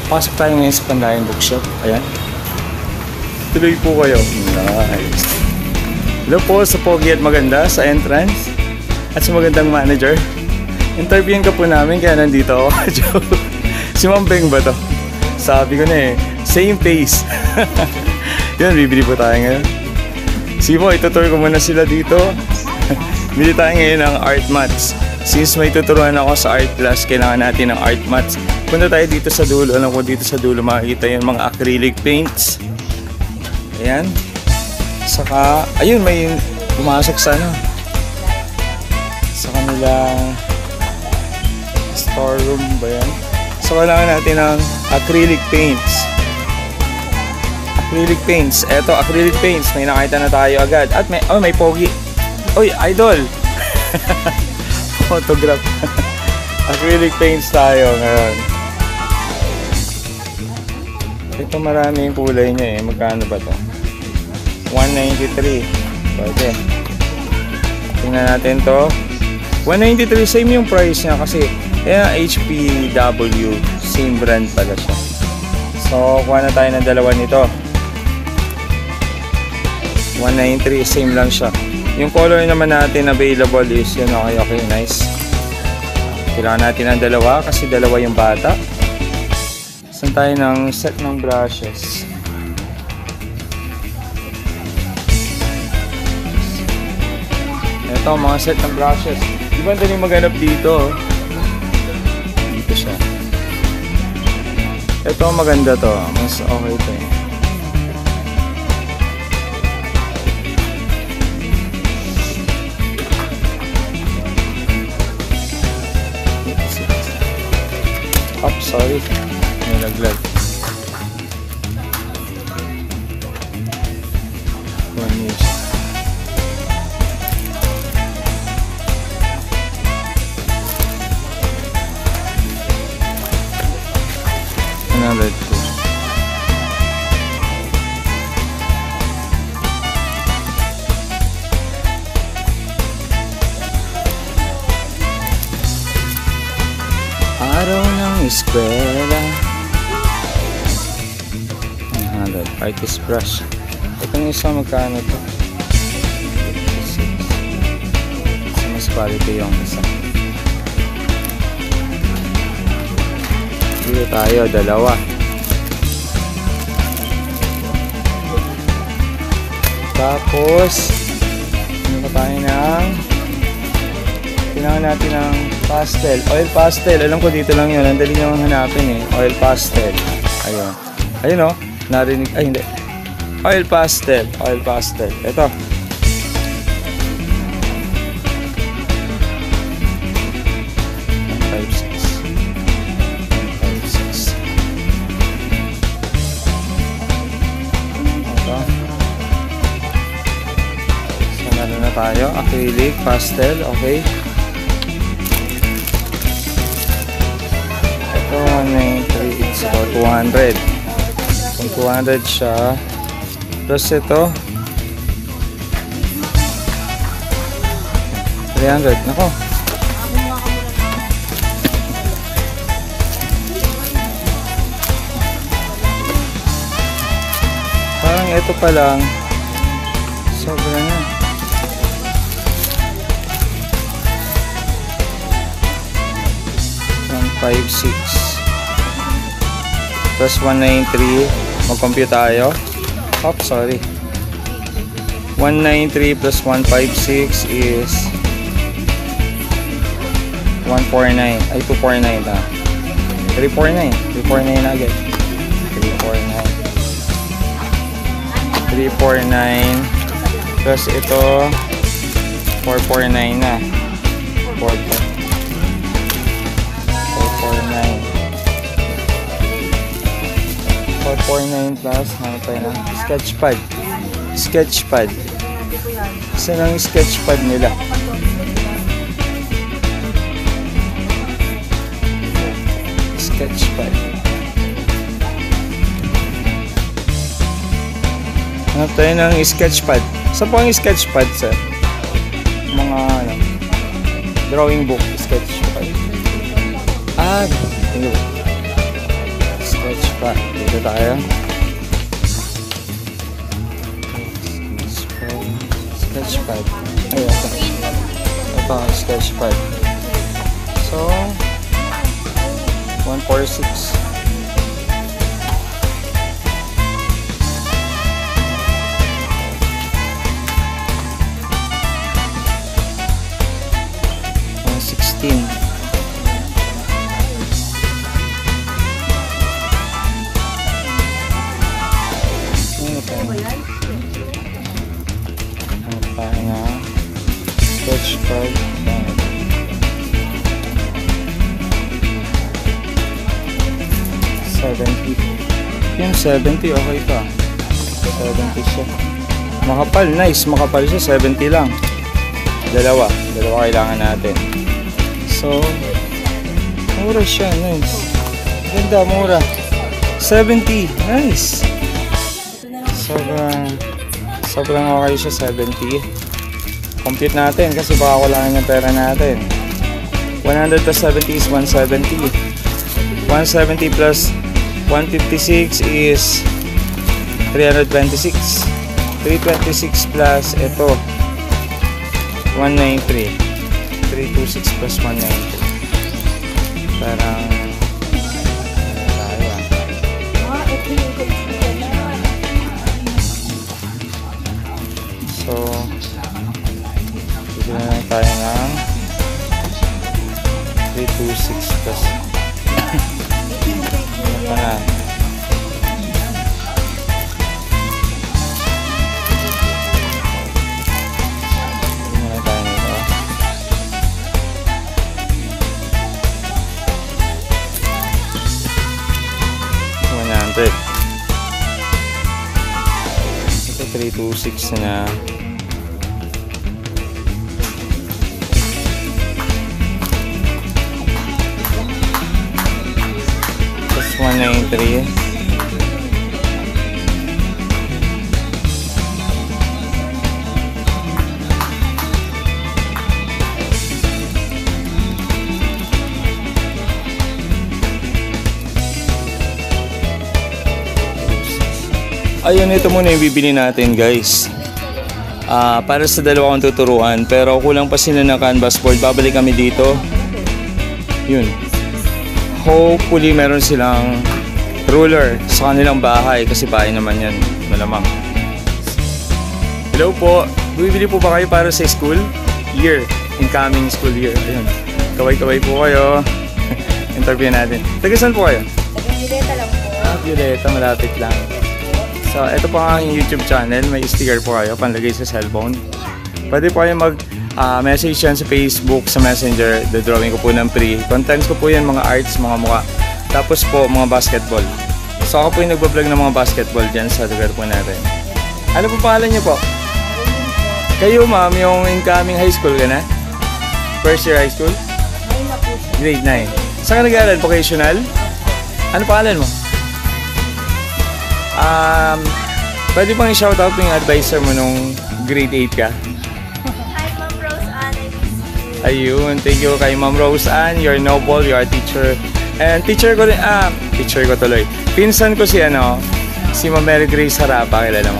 Pasok tayo ngayon sa Pandayan Bookshop. Ayan. Tuloy po kayo. Nice. Hello po sa pogi at maganda sa entrance at sa magandang manager. Interviewin ka po namin kaya nandito ako. Si Ma'am Beng ba to? Sabi ko na eh, same pace. Yun, bibili po tayo ngayon. Sige po, itutur ko muna sila dito. Bili tayo ngayon ng art mats. Since may tuturuan ako sa art class, kailangan natin ng art mats. Punta tayo dito sa dulo. Alam ko dito sa dulo makikita yung mga acrylic paints. Ayan. Saka, ayun, may pumasok sa ano. Sa kanilang storeroom ba yan? So, kailangan natin ng acrylic paints. Acrylic paints. Eto, acrylic paints. May nakita na tayo agad. At may, oh, may pogi. Uy, idol! Photograph. Acrylic paints tayo ngayon. Ito marami yung kulay niya eh. Magkano ba to? 193. Pwede. Tingnan natin to. 193. Same yung price niya kasi HPW. Same brand pala siya. So, kuha na tayo ng dalawa nito. 193. Same lang siya. Yung color naman natin available is yun. Okay, nice. Kailangan natin ng dalawa kasi dalawa yung bata. Saan tayo ng set ng brushes. Ito mga set ng brushes. Di ba daling maghanap dito? Dito siya. Ito maganda to. Mas okay to eh. Oh, sorry. May naglag. Another two. Araw ng eskwela. 100. Artist brush. Itong isa magkano to? 56. Mas quality yung isa. Dito tayo, dalawa. Tapos ano pa tayo ng kailangan natin ng pastel, oil pastel. Alam ko dito lang yun, ang dali nyo hanapin eh. Oil pastel. Ayun. Ayun o, narinig, ay hindi. Oil pastel, oil pastel. Ito. Tayo, acrylic, pastel, okay. Ito, 193, it's about 200. Kung 200 siya, plus ito, 300, nako. Parang ito pa lang, sobra na. 156 plus 193. Mag-compute tayo. Oh, sorry. 193 plus 156 is 149. Ay, 249 na. 349. 349 na agad. 349. 349 plus ito 449 na. 449 plus ano pa yun? Sketchpad. Sketchpad. Saan ang sketchpad nila? Sketchpad. Ano tayo ng sketchpad? Saan po ang sketchpad, sir? Mga ano, drawing book. Sketchpad. Ah, tingnan. Sketchpad. Pa, dito tayo. Sketch 5. Ay, ito. Ito ang sketch 5. So, 146. Sketch 5. Yung 70, okay pa. 70 siya. Makapal, nice. Makapal siya, 70 lang. Dalawa kailangan natin. So, mura siya, nice. Ganda, mura. 70, nice. Sobrang okay siya, 70. Compute natin kasi baka kulangan yung pera natin. 100 plus 70 is 170. 170 plus 156 is 326. 326 plus ito 193. 326 plus 193. Parang so bigyan na tayo ng 326 plus ano pa na bigyan na tayo nito 100. Ito 326 na plus 193. Ayun, ito muna yung bibili natin, guys. Para sa dalawa kong tuturuan. Pero kulang pa sila ng canvas board. Babalik kami dito. Yun. Hopefully meron silang ruler sa kanilang bahay. Kasi bahay naman yan. Malamang. Hello po. Bibili po ba kayo para sa school year? Incoming school year. Ayun. Kaway-kaway po kayo. Interview natin. Taga saan po kayo? Taga Violeta lang po. Violeta. Malapit lang. So, ito po ang aking YouTube channel. May sticker po kayo, panlagay sa cellphone. Pwede po kayo mag-message yan sa Facebook, sa Messenger. The-drawing ko po ng free. Contents ko po yan, mga arts, mga mukha. Tapos po, mga basketball. So, ako po yung nagbablog ng mga basketball dyan sa lugar po natin. Ano po pangalan niyo po? Kayo, ma'am, yung incoming high school ka na? First year high school? Grade 9. Saan ka nag-aaral? Vocational? Ano pangalan mo? Pwede bang i-shoutout yung advisor mo nung grade 8 ka? Hi, Ma'am Rose Ann. Ayun, thank you kay Ma'am Rose Ann. You're noble, you're a teacher. And teacher ko rin, teacher ko tuloy. Pinsan ko si Ma'am Mary Grace Harapa, kilala mo?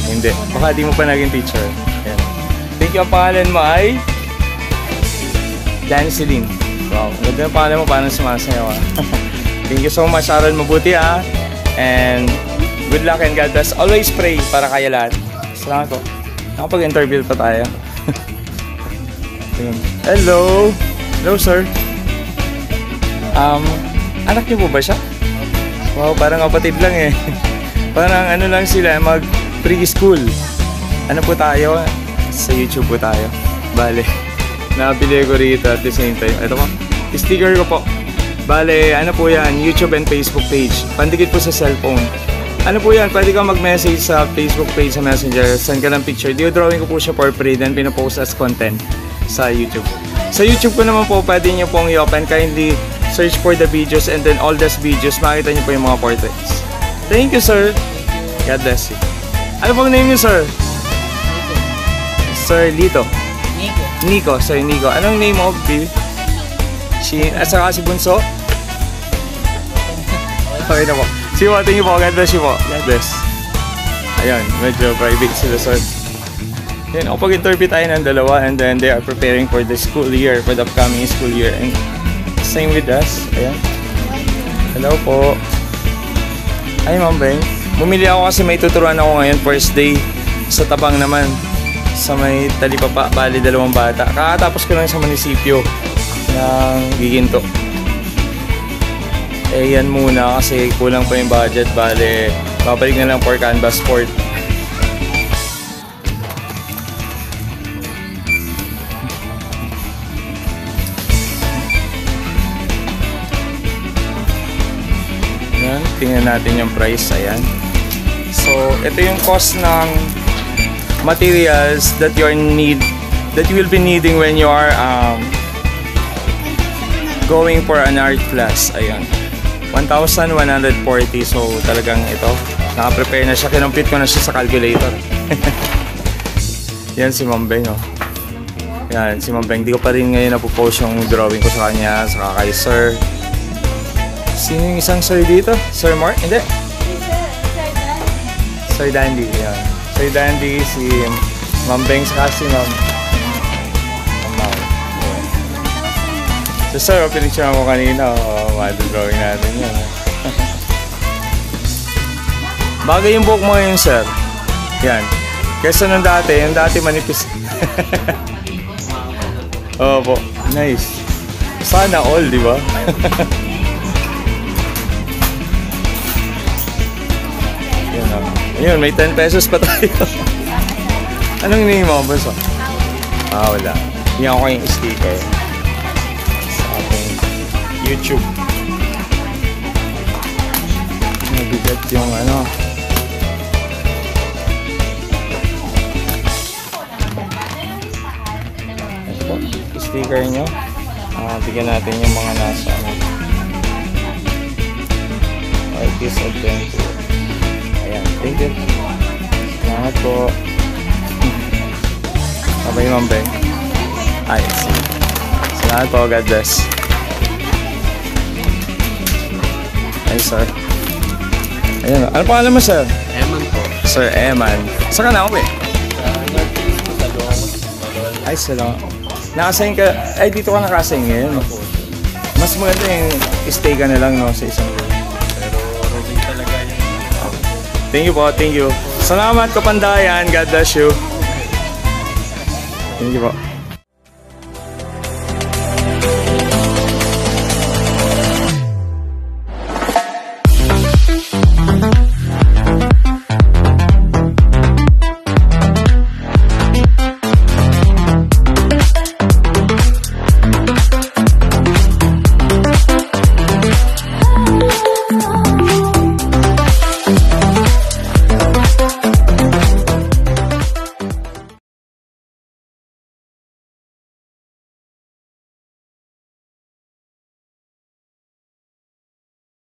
Hindi, baka di mo pa naging teacher. Ayan. Thank you, ang pangalan mo ay? Janceline. Wow, ganda ang pangalan mo, paano sumasayaw Thank you so much, aral mabuti And good luck and God bless. Always pray para kaya lahat. Salamat po. Nakapag-interview pa tayo. Hello. Hello, sir. Anak niyo po ba siya? Wow, parang kapatid lang eh. Parang ano lang sila, mag-preschool. Ano po tayo? Sa YouTube po tayo. Bale, nabili ko rito at the same time. Ito po, sticker ko po. Bale, ano po yan, YouTube and Facebook page. Pandikit po sa cellphone. Ano po yan, pwede kang mag-message sa Facebook page, sa Messenger. Send ka ng picture. Drawing ko po siya for free, then pinapost as content sa YouTube. Sa YouTube ko naman po, pwede nyo pong i-open. Kindly search for the videos and then all those videos, makita nyo po yung mga portraits. Thank you, sir. God bless you. Ano pong name niyo, sir? Sir Lito. Nico. Sir Nico. Anong name mo, Bill? At saka si Bunso? Okay na po. See you po. Thank you po. God bless you po. God bless. Ayun, medyo private sila sir. Yan, pag-interview tayo ng dalawa and then they are preparing for the school year, for the upcoming school year. And same with us. Ayan. Hello po. Ay, Ma'am Beng. Bumili ako kasi may tuturuan ako ngayon, first day sa Tabang naman. Sa may Talipapa, bali 2 bata. Kakatapos ko lang sa munisipyo ng Giginto. Eh yan muna kasi kulang pa yung budget, bali babalik na lang for Canvas Sport. Yan, tingnan natin yung price. Ayan. So, ito yung cost ng materials that you will be needing when you are going for an art class. Ayan. 1,140. So, talagang ito. Naka-prepare na siya. Kinumpute ko na siya sa calculator. Yan si Ma'am Beng, oh. Yan, si Ma'am Beng. Di ko pa rin ngayon napopost yung drawing ko sa kanya, sa kay Sir. Sino yung isang Sir dito? Sir Mark? Hindi. Sir Dandy. Yan. Sir Dandy, si Ma'am Beng, saka si Ma'am Mau. So sir, pinicture mo kanina. Drawing natin yan. Bagay yung buhok mo ngayon, sir. Yan. Kesa nung dati, yung dati manipis. Opo. Nice. Sana all, di ba? Yan o. Ayun, may 10 pesos pa tayo. Anong hinihingi mo, boss? Wala. Hindi ako yung sticker sa ating YouTube. Nabigat yung ano. Ito po, sticker nyo. Bigyan natin yung mga nasa Artist Adventure. Ayan, thank you. Salamat po. Abay, Ma'am Beng. Ayos. Salamat po, God bless. Ay, sir. Ayan, ano pangalan mo, sir? Eman po. Sir Eman. Saan ka na uwi? Ay, salamat. Nakasign ka, ay dito ka nakasign ngayon. Mas maganda yung stay ka na lang, no, sa isang room. Pero rooming talaga yun. Thank you po, thank you. Salamat, Kapandayan. God bless you. Thank you po.